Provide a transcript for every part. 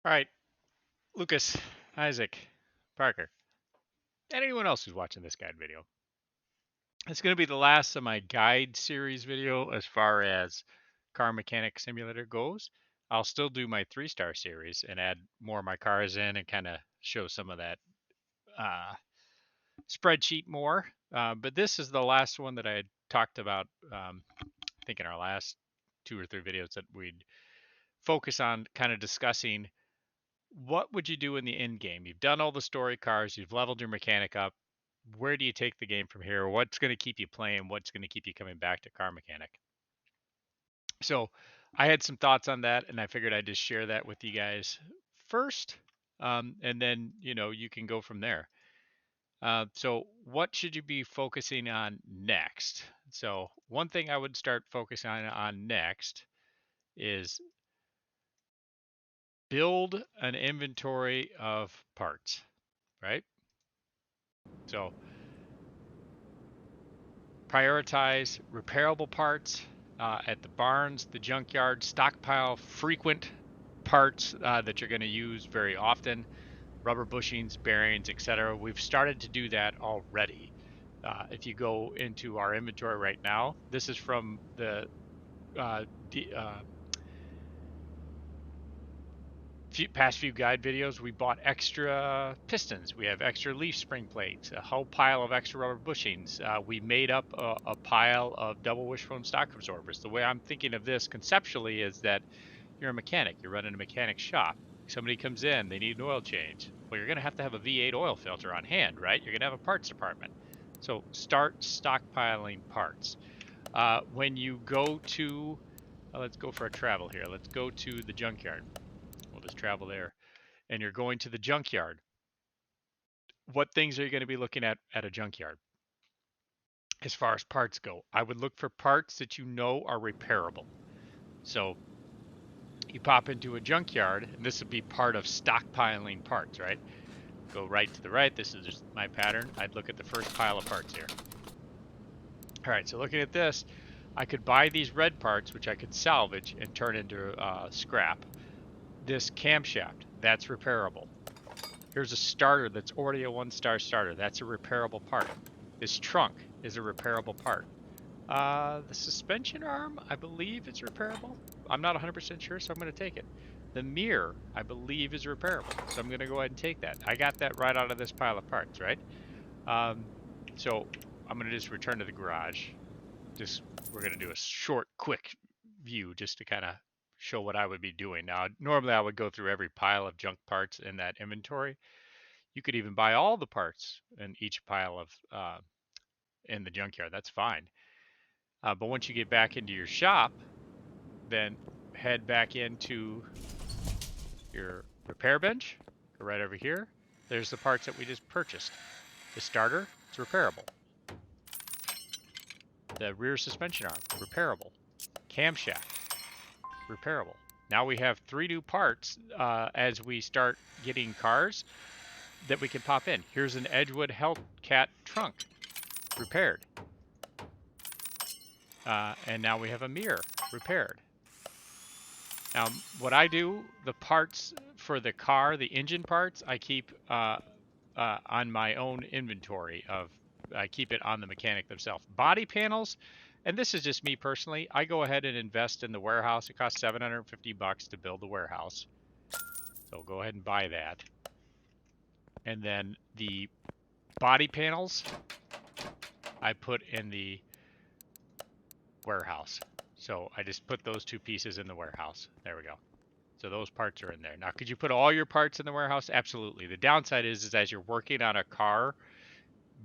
All right, Lucas, Isaac, Parker, and anyone else who's watching this guide video. It's going to be the last of my guide series video as far as car mechanic simulator goes. I'll still do my 3-star series and add more of my cars in and kind of show some of that uh, spreadsheet more. But this is the last one that I had talked about, I think in our last 2 or 3 videos, that we'd focus on kind of discussing what would you do in the end game? You've done all the story cars, you've leveled your mechanic up. Where do you take the game from here? What's going to keep you playing? What's going to keep you coming back to car mechanic? So I had some thoughts on that, and I figured I'd just share that with you guys first, and then you can go from there. So what should you be focusing on next? So one thing I would start focusing on next is build an inventory of parts, right? So prioritize repairable parts at the barns, the junkyard, stockpile frequent parts that you're going to use very often, rubber bushings, bearings, etc. We've started to do that already. If you go into our inventory right now, this is from the uh, past few guide videos. We bought extra pistons, we have extra leaf spring plates, a whole pile of extra rubber bushings. We made up a pile of double wishbone stock absorbers. The way I'm thinking of this conceptually is that you're a mechanic, you're running a mechanic shop, somebody comes in, they need an oil change. Well, you're going to have a V8 oil filter on hand, right? You're going to have a parts department. So start stockpiling parts. When you go to let's go for a travel here, let's go to the junkyard. We'll just travel there. And you're going to the junkyard. What things are you going to be looking at a junkyard? As far as parts go, I would look for parts that you know are repairable. So you pop into a junkyard, and this would be part of stockpiling parts, right? Go right to the right. This is just my pattern. I'd look at the first pile of parts here. All right, so looking at this, I could buy these red parts, which I could salvage and turn into scrap. This camshaft, that's repairable. Here's a starter that's already a 1-star starter. That's a repairable part. This trunk is a repairable part. The suspension arm, I believe it's repairable. I'm not 100% sure, so I'm going to take it. The mirror, I believe, is repairable, so I'm going to go ahead and take that. I got that right out of this pile of parts, right? So I'm going to just return to the garage. We're going to do a short, quick view just to kind of show what I would be doing. Now, normally I would go through every pile of junk parts in that inventory. You could even buy all the parts in each pile of in the junkyard. That's fine. But once you get back into your shop, then head back into your repair bench. Go right over here. There's the parts that we just purchased. The starter, it's repairable. The rear suspension arm, repairable. Camshaft, repairable. Now we have 3 new parts as we start getting cars that we can pop in. Here's an Edgewood Hellcat trunk, repaired. And now we have a mirror, repaired. Now, what I do, the parts for the car, the engine parts, I keep on my own inventory I keep it on the mechanic themselves. Body panels, and this is just me personally, I go ahead and invest in the warehouse. It costs $750 to build the warehouse. So go ahead and buy that. And then the body panels, I put in the warehouse. So I just put those 2 pieces in the warehouse. There we go. So those parts are in there. Now, could you put all your parts in the warehouse? Absolutely. The downside is as you're working on a car,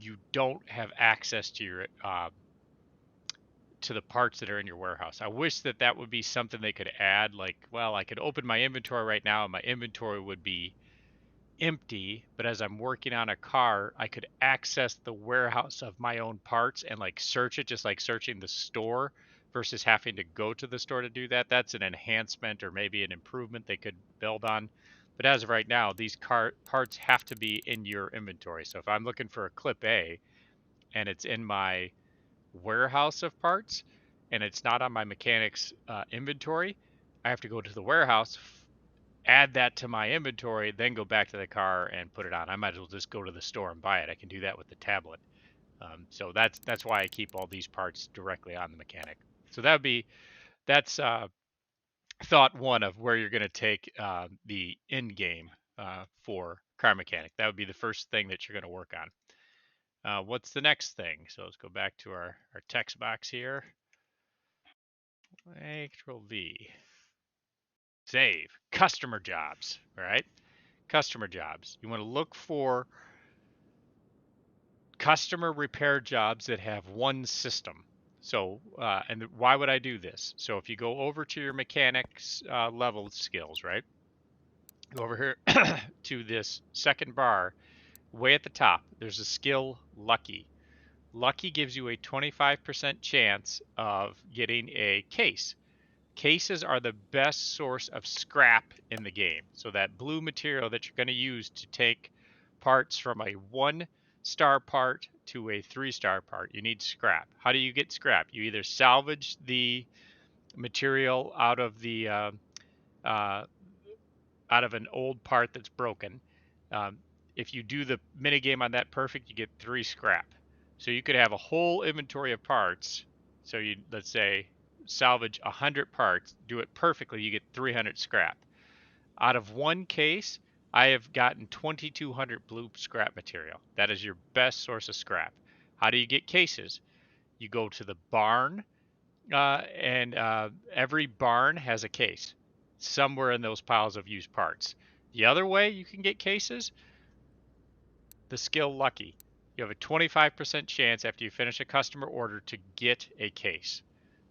you don't have access to your to the parts that are in your warehouse. I wish that would be something they could add. Like, well, I could open my inventory right now, and my inventory would be empty. But as I'm working on a car, I could access the warehouse of my own parts and like search it, just like searching the store versus having to go to the store to do that. That's an enhancement or maybe an improvement they could build on. But as of right now, these parts have to be in your inventory. So if I'm looking for a clip A and it's in my warehouse of parts and it's not on my mechanic's inventory, I have to go to the warehouse add that to my inventory, then go back to the car and put it on. I might as well just go to the store and buy it. I can do that with the tablet. So that's why I keep all these parts directly on the mechanic. So that's thought one of where you're going to take the end game for car mechanic. That would be the first thing that you're going to work on. What's the next thing? So let's go back to our text box here. Control V. Save. Customer jobs. All right. Customer jobs. You want to look for customer repair jobs that have one system. So, and why would I do this? So if you go over to your mechanics level skills, right? Go over here to this second bar, way at the top, there's a skill Lucky. Lucky gives you a 25% chance of getting a case. Cases are the best source of scrap in the game. So that blue material that you're going to use to take parts from a 1-star part to a 3-star part, you need scrap. How do you get scrap? You either salvage the material out of the uh, out of an old part that's broken. Um, if you do the minigame on that perfect, you get 3 scrap. So you could have a whole inventory of parts. So you, let's say, salvage 100 parts, do it perfectly, you get 300 scrap. Out of one case, I have gotten 2,200 blue scrap material. That is your best source of scrap. How do you get cases? You go to the barn, and every barn has a case somewhere in those piles of used parts. The other way you can get cases, the skill Lucky. You have a 25% chance after you finish a customer order to get a case.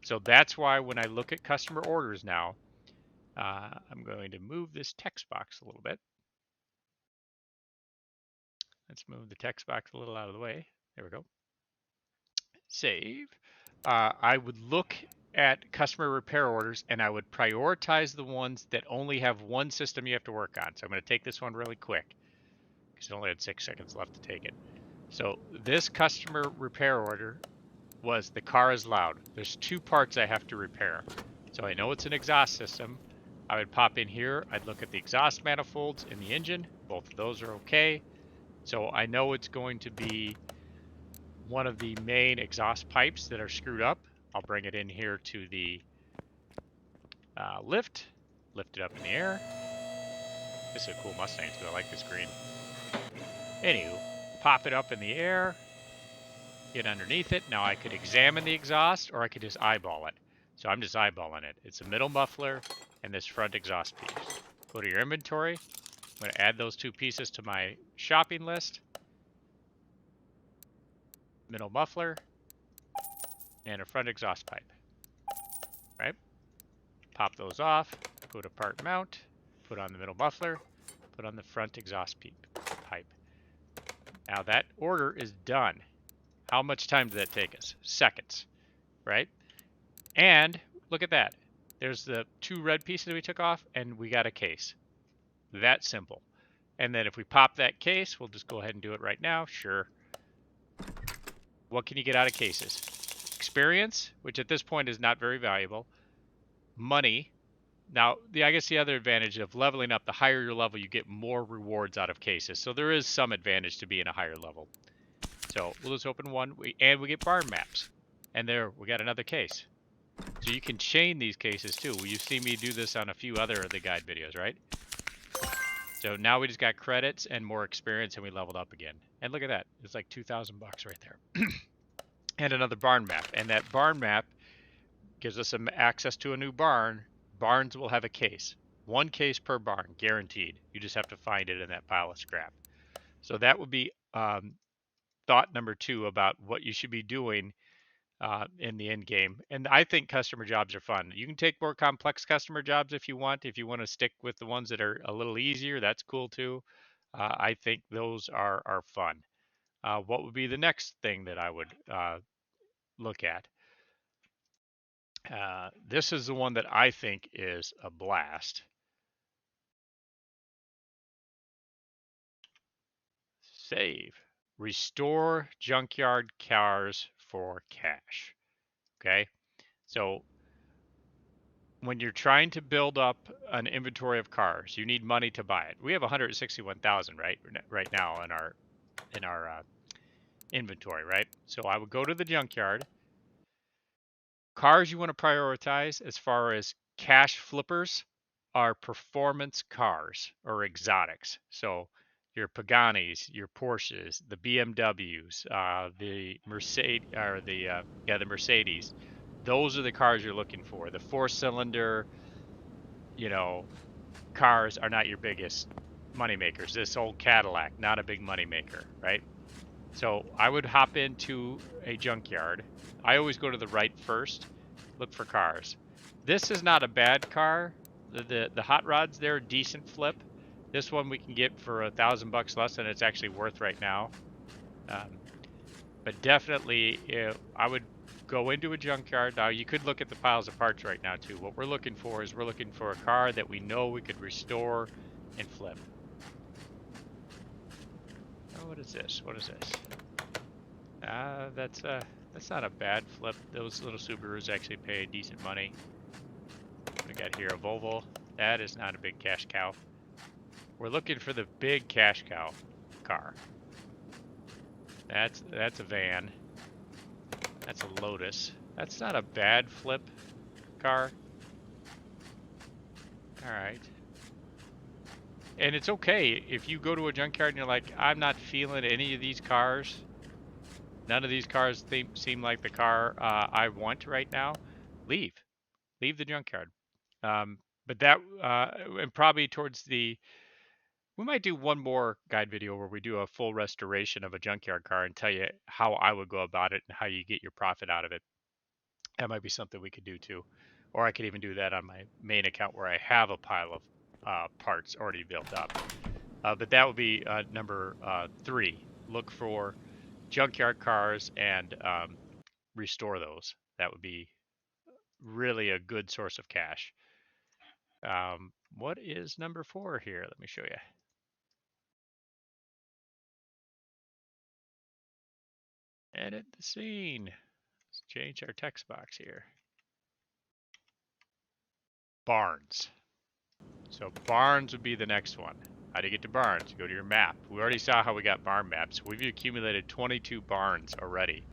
So that's why when I look at customer orders now, I'm going to move this text box a little bit. Let's move the text box a little out of the way. There we go. Save. I would look at customer repair orders and I would prioritize the ones that only have one system you have to work on. So I'm going to take this one really quick because I only had 6 seconds left to take it. So this customer repair order was the car is loud. There's 2 parts I have to repair. So I know it's an exhaust system. I would pop in here. I'd look at the exhaust manifolds in the engine. Both of those are okay. So I know it's going to be one of the main exhaust pipes that are screwed up. I'll bring it in here to the lift it up in the air. This is a cool Mustang too. I like this green. Anywho, pop it up in the air, get underneath it. Now I could examine the exhaust or I could just eyeball it. So I'm just eyeballing it. It's a middle muffler and this front exhaust piece. Go to your inventory. I'm going to add those 2 pieces to my shopping list. Middle muffler and a front exhaust pipe. Right? Pop those off, put a part mount, put on the middle muffler, put on the front exhaust pipe. Now that order is done. How much time did that take us? Seconds, right? And look at that. There's the 2 red pieces we took off and we got a case. That simple. And then if we pop that case, we'll just go ahead and do it right now. Sure. What can you get out of cases? Experience, which at this point is not very valuable. Money. Now, I guess the other advantage of leveling up, the higher your level, you get more rewards out of cases. So there is some advantage to being a higher level. So we'll just open one, and we get barn maps. And there, we got another case. So you can chain these cases too. You've seen me do this on a few other of the guide videos, right? So now we just got credits and more experience, and we leveled up again. And look at that. It's like 2,000 bucks right there. And another barn map. And that barn map gives us some access to a new barn. Barns will have a case. 1 case per barn, guaranteed. You just have to find it in that pile of scrap. So that would be thought number 2 about what you should be doing in the end game. And I think customer jobs are fun. You can take more complex customer jobs if you want. If you want to stick with the ones that are a little easier, that's cool too. I think those are fun. What would be the next thing that I would look at? This is the one that I think is a blast. Save. Restore junkyard cars for cash. Okay. So when you're trying to build up an inventory of cars, you need money to buy it. We have 161,000 right now in our inventory, right? So I would go to the junkyard. Cars you want to prioritize as far as cash flippers are performance cars or exotics. So your Paganis, your Porsches, the BMWs, the Mercedes, or the Mercedes. Those are the cars you're looking for. The four-cylinder, you know, cars are not your biggest money makers. This old Cadillac, not a big money maker, right? So I would hop into a junkyard. I always go to the right first, look for cars. This is not a bad car. The hot rods, they're a decent flip. This one we can get for $1,000 less than it's actually worth right now. But definitely, I would go into a junkyard. Now you could look at the piles of parts right now too. What we're looking for is we're looking for a car that we know we could restore and flip. Oh, what is this? What is this? That's not a bad flip. Those little Subarus actually pay decent money. We got here a Volvo. That is not a big cash cow. We're looking for the big cash cow car. That's a van. That's a Lotus. That's not a bad flip car. All right. And it's okay if you go to a junkyard and you're like, I'm not feeling any of these cars. None of these cars seem like the car I want right now. Leave the junkyard. But that, and probably towards we might do one more guide video where we do a full restoration of a junkyard car and tell you how I would go about it and how you get your profit out of it. That might be something we could do too. Or I could even do that on my main account where I have a pile of parts already built up. But that would be number 3. Look for junkyard cars and restore those. That would be really a good source of cash. What is number 4 here? Let me show you. Edit the scene. Let's change our text box here. Barns. So barns would be the next one. How do you get to barns? Go to your map. We already saw how we got barn maps. We've accumulated 22 barns already.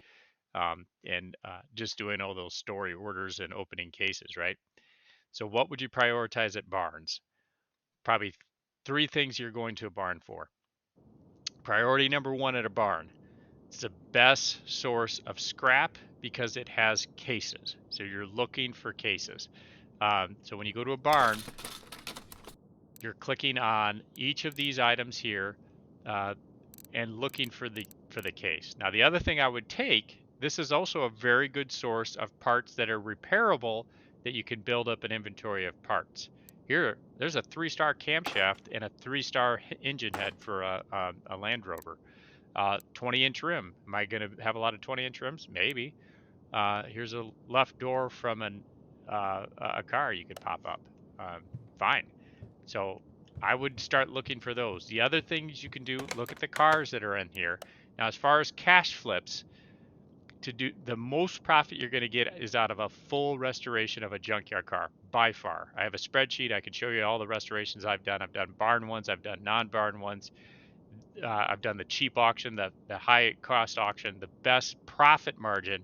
And just doing all those story orders and opening cases, right? So what would you prioritize at barns? Probably 3 things you're going to a barn for. Priority number 1 at a barn. It's the best source of scrap because it has cases. So you're looking for cases. So when you go to a barn, you're clicking on each of these items here and looking for the case. Now the other thing I would take, this is also a very good source of parts that are repairable that you can build up an inventory of parts. Here, there's a 3-star camshaft and a 3-star engine head for a Land Rover. 20-inch rim. Am I going to have a lot of 20-inch rims? Maybe. Here's a left door from a car you could pop up. Fine. So I would start looking for those. The other things you can do, look at the cars that are in here. Now, as far as cash flips, to do the most profit you're going to get is out of a full restoration of a junkyard car, by far. I have a spreadsheet. I can show you all the restorations I've done. I've done barn ones. I've done non-barn ones. I've done the cheap auction, the high cost auction, the best profit margin,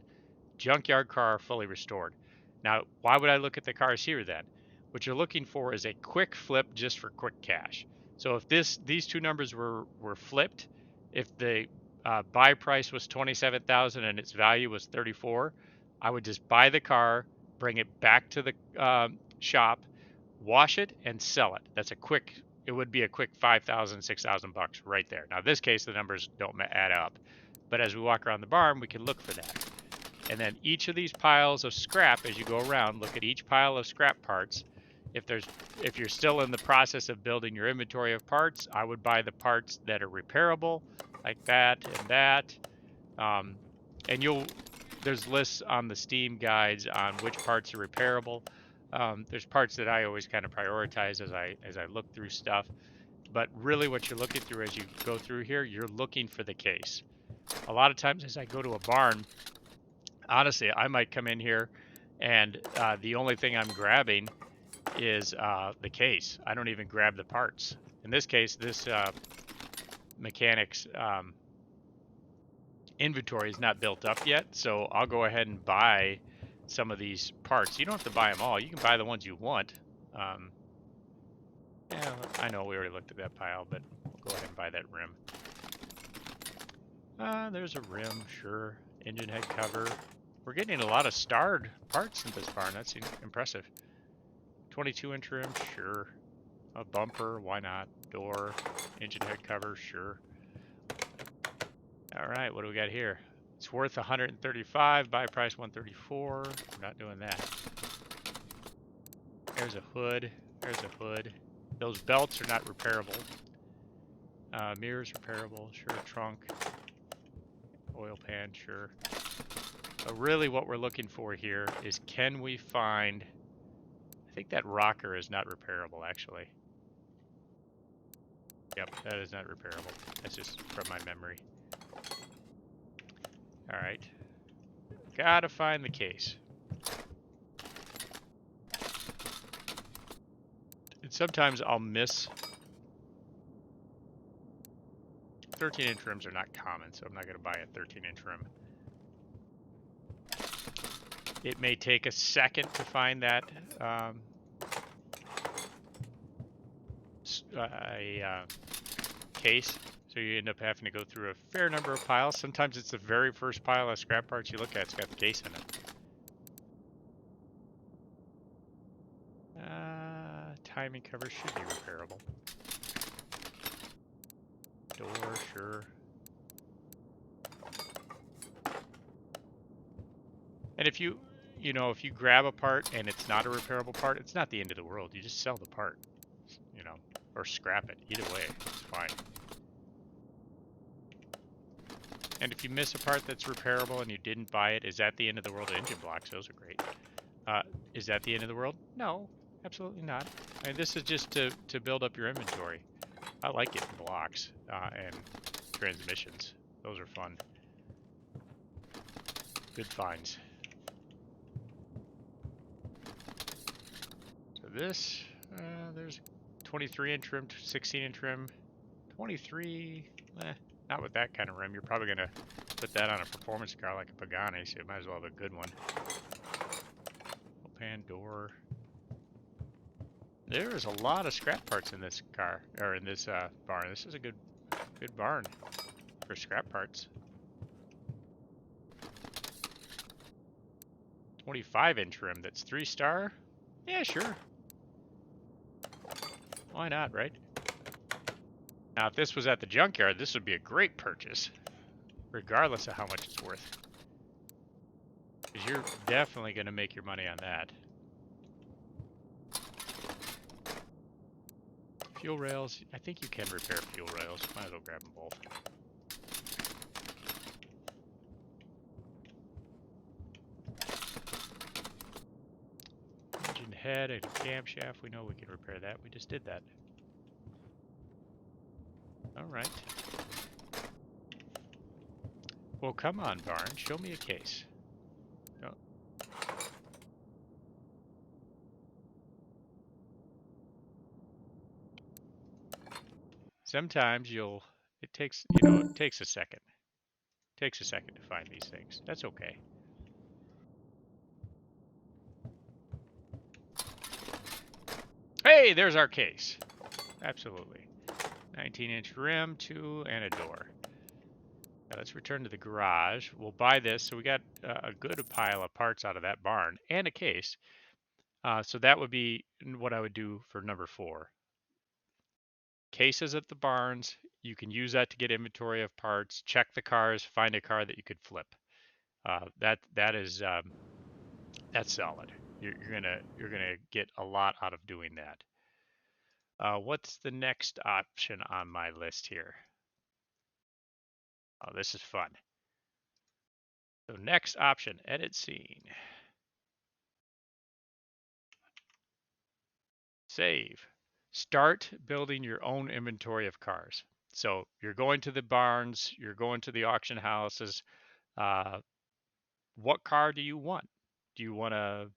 junkyard car fully restored. Now, why would I look at the cars here then? What you're looking for is a quick flip just for quick cash. So if these 2 numbers were flipped, if the buy price was 27,000 and its value was 34, I would just buy the car, bring it back to the shop, wash it, and sell it. It would be a quick 5,000, 6,000 bucks right there. Now, in this case, the numbers don't add up, but as we walk around the barn, we can look for that. And then each of these piles of scrap, as you go around, look at each pile of scrap parts. If you're still in the process of building your inventory of parts, I would buy the parts that are repairable, like that and that. And there's lists on the Steam guides on which parts are repairable. There's parts that I always kind of prioritize as I look through stuff. But really what you're looking through as you go through here, you're looking for the case. A lot of times as I go to a barn, honestly, I might come in here And the only thing I'm grabbing is the case. I don't even grab the parts. In this case, this mechanic's inventory is not built up yet, so I'll go ahead and buy some of these parts. You don't have to buy them all. You can buy the ones you want. Yeah, I know we already looked at that pile, but we'll go ahead and buy that rim. There's a rim, sure. Engine head cover. We're getting a lot of starred parts in this barn. That's impressive. 22-inch rim, sure. A bumper, why not? Door, engine head cover, sure. All right, what do we got here? It's worth 135, buy price 134. We're not doing that. There's a hood. There's a hood. Those belts are not repairable. Mirrors repairable, sure. Trunk. Oil pan, sure. But really what we're looking for here is, can we find... I think that rocker is not repairable, actually. Yep, that is not repairable. That's just from my memory. Alright. Gotta find the case. And sometimes I'll miss... 13-inch rims are not common, so I'm not going to buy a 13-inch rim. It may take a second to find that case, so you end up having to go through a fair number of piles. Sometimes it's the very first pile of scrap parts you look at, it's got the case in it. Timing cover should be repairable. Door, sure. And if you grab a part and it's not a repairable part, it's not the end of the world. You just sell the part, or scrap it. Either way, it's fine. And if you miss a part that's repairable and you didn't buy it, is that the end of the world? Engine blocks, those are great. Is that the end of the world? No, absolutely not. I mean, this is just to build up your inventory. I like getting blocks and transmissions. Those are fun. Good finds. So this, there's 23-inch rim, 16-inch rim. 23, not with that kind of rim. You're probably going to put that on a performance car like a Pagani, so you might as well have a good one. Pan door. There is a lot of scrap parts in this car, or in this barn. This is a good barn for scrap parts. 25-inch rim that's 3-star? Yeah, sure. Why not, right? Now, if this was at the junkyard, this would be a great purchase, regardless of how much it's worth. Because you're definitely going to make your money on that. Fuel rails, I think you can repair fuel rails. Might as well grab them both. Engine head and camshaft, we know we can repair that. We just did that. Alright. Well, come on, barn. Show me a case. Oh. Sometimes it takes a second. It takes a second to find these things. That's okay. Hey, there's our case. Absolutely. 19-inch rim, 2, and a door. Now let's return to the garage. We'll buy this. So we got a good pile of parts out of that barn and a case. So that would be what I would do for number 4. Cases at the barns. You can use that to get inventory of parts. Check the cars. Find a car that you could flip. That's solid. You're gonna get a lot out of doing that. What's the next option on my list here? Oh, this is fun. So next option, edit scene. Save. Start building your own inventory of cars. So you're going to the barns, you're going to the auction houses. What car do you want? Do you want a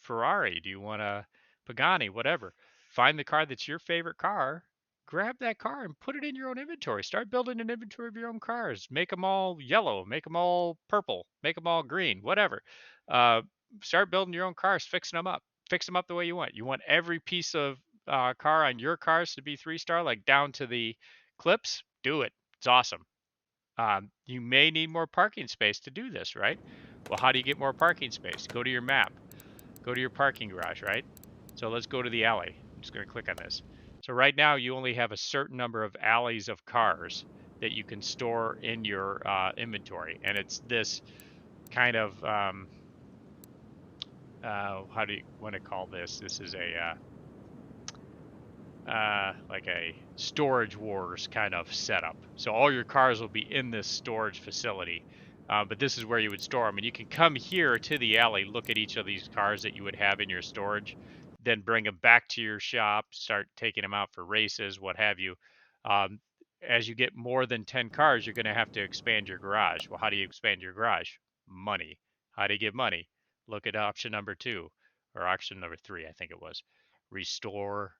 Ferrari? Do you want a Pagani? Whatever. Find the car that's your favorite car. Grab that car and put it in your own inventory. Start building an inventory of your own cars. Make them all yellow. Make them all purple. Make them all green. Whatever. Uh, Start building your own cars. Fixing them up. Fix them up the way you want. You want every piece of car on your cars to be 3-star, like down to the clips. Do it. It's awesome. You may need more parking space to do this, right? Well, how do you get more parking space? Go to your map. Go to your parking garage, right? So let's go to the alley. I'm just going to click on this. So right now you only have a certain number of alleys of cars that you can store in your inventory, and it's this kind of how do you want to call this? This is a like a storage wars kind of setup. So all your cars will be in this storage facility, but this is where you would store them. And you can come here to the alley, look at each of these cars that you would have in your storage, then bring them back to your shop, start taking them out for races, what have you. Um, as you get more than 10 cars, you're going to have to expand your garage. Well, how do you expand your garage? Money. How do you get money? Look at option number 2 or option number 3, I think it was. Restore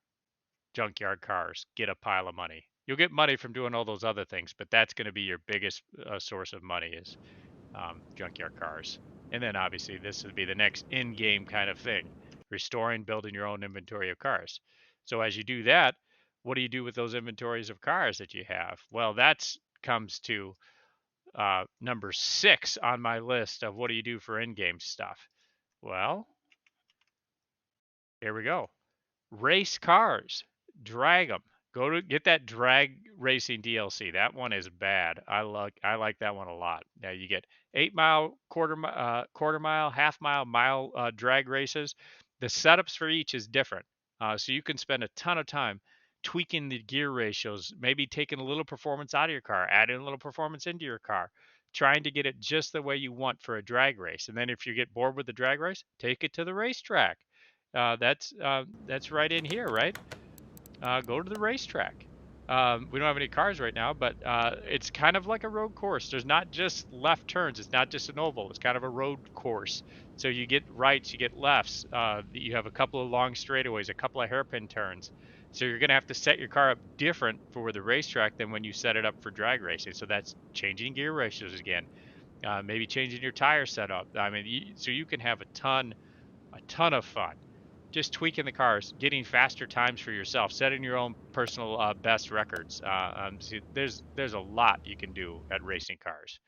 junkyard cars, get a pile of money. You'll get money from doing all those other things, but that's going to be your biggest source of money is junkyard cars. And then obviously this would be the next in-game kind of thing, restoring, building your own inventory of cars. So as you do that, what do you do with those inventories of cars that you have? Well, that comes to number 6 on my list of what do you do for in-game stuff. Well, here we go. Race cars, drag them. Go to get that drag racing DLC. That one is bad. I like that one a lot. Now you get 8 mile, quarter mile, half mile drag races. The setups for each is different, so you can spend a ton of time tweaking the gear ratios, maybe taking a little performance out of your car, adding a little performance into your car, trying to get it just the way you want for a drag race. And then if you get bored with the drag race, take it to the racetrack. That's right in here, right? Go to the racetrack. We don't have any cars right now, but it's kind of like a road course. There's not just left turns. It's not just an oval. It's kind of a road course. So you get rights, you get lefts. You have a couple of long straightaways, a couple of hairpin turns. So you're going to have to set your car up different for the racetrack than when you set it up for drag racing. So that's changing gear ratios again. Maybe changing your tire setup. I mean, so you can have a ton of fun just tweaking the cars, getting faster times for yourself, setting your own personal best records. So there's a lot you can do at racing cars.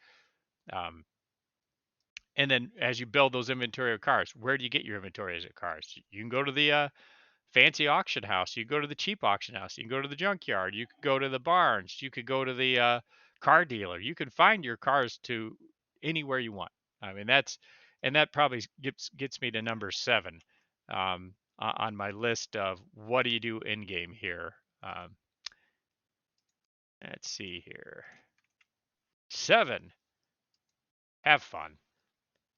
Um, and then as you build those inventory of cars, where do you get your inventory of cars? You can go to the fancy auction house. You go to the cheap auction house. You can go to the junkyard. You could go to the barns. You could go to the car dealer. You can find your cars to anywhere you want. I mean, that probably gets me to number 7 on my list of what do you do in game here. Let's see here. 7, have fun.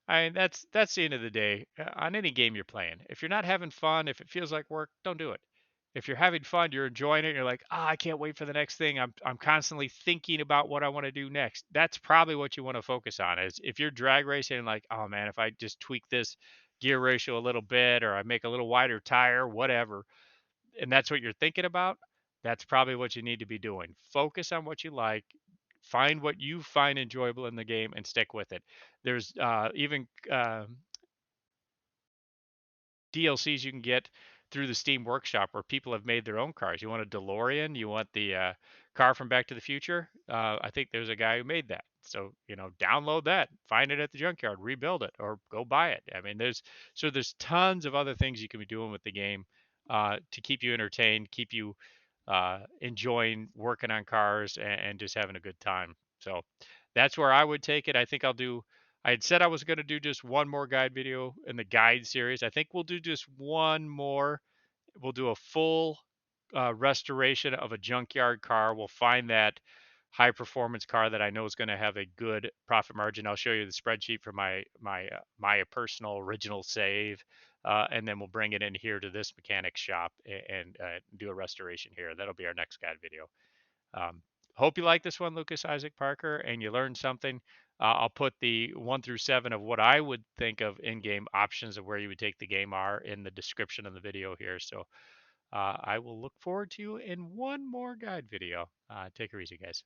I mean, that's the end of the day on any game you're playing. If you're not having fun, if it feels like work, don't do it. If you're having fun, you're enjoying it, you're like, I can't wait for the next thing. I'm constantly thinking about what I want to do next. That's probably what you want to focus on. Is if you're drag racing and like, oh man, if I just tweak this gear ratio a little bit or I make a little wider tire, whatever, and that's what you're thinking about, that's probably what you need to be doing. Focus on what you like, find what you find enjoyable in the game, and stick with it. There's even DLCs you can get through the Steam Workshop where people have made their own cars. You want a DeLorean? You want the car from Back to the Future? I think there's a guy who made that. So download that, find it at the junkyard, rebuild it, or go buy it. I mean, there's tons of other things you can be doing with the game to keep you entertained, keep you enjoying working on cars and just having a good time. So that's where I would take it. I think I had said I was going to do just one more guide video in the guide series. I think we'll do just one more. We'll do a full restoration of a junkyard car. We'll find that high performance car that I know is going to have a good profit margin. I'll show you the spreadsheet for my personal original save, and then we'll bring it in here to this mechanic shop and do a restoration here. That'll be our next guide video. Hope you like this one, Lucas Isaac Parker, and you learned something. I'll put the 1 through 7 of what I would think of in-game options of where you would take the game are in the description of the video here. So I will look forward to you in one more guide video. Take her easy, guys.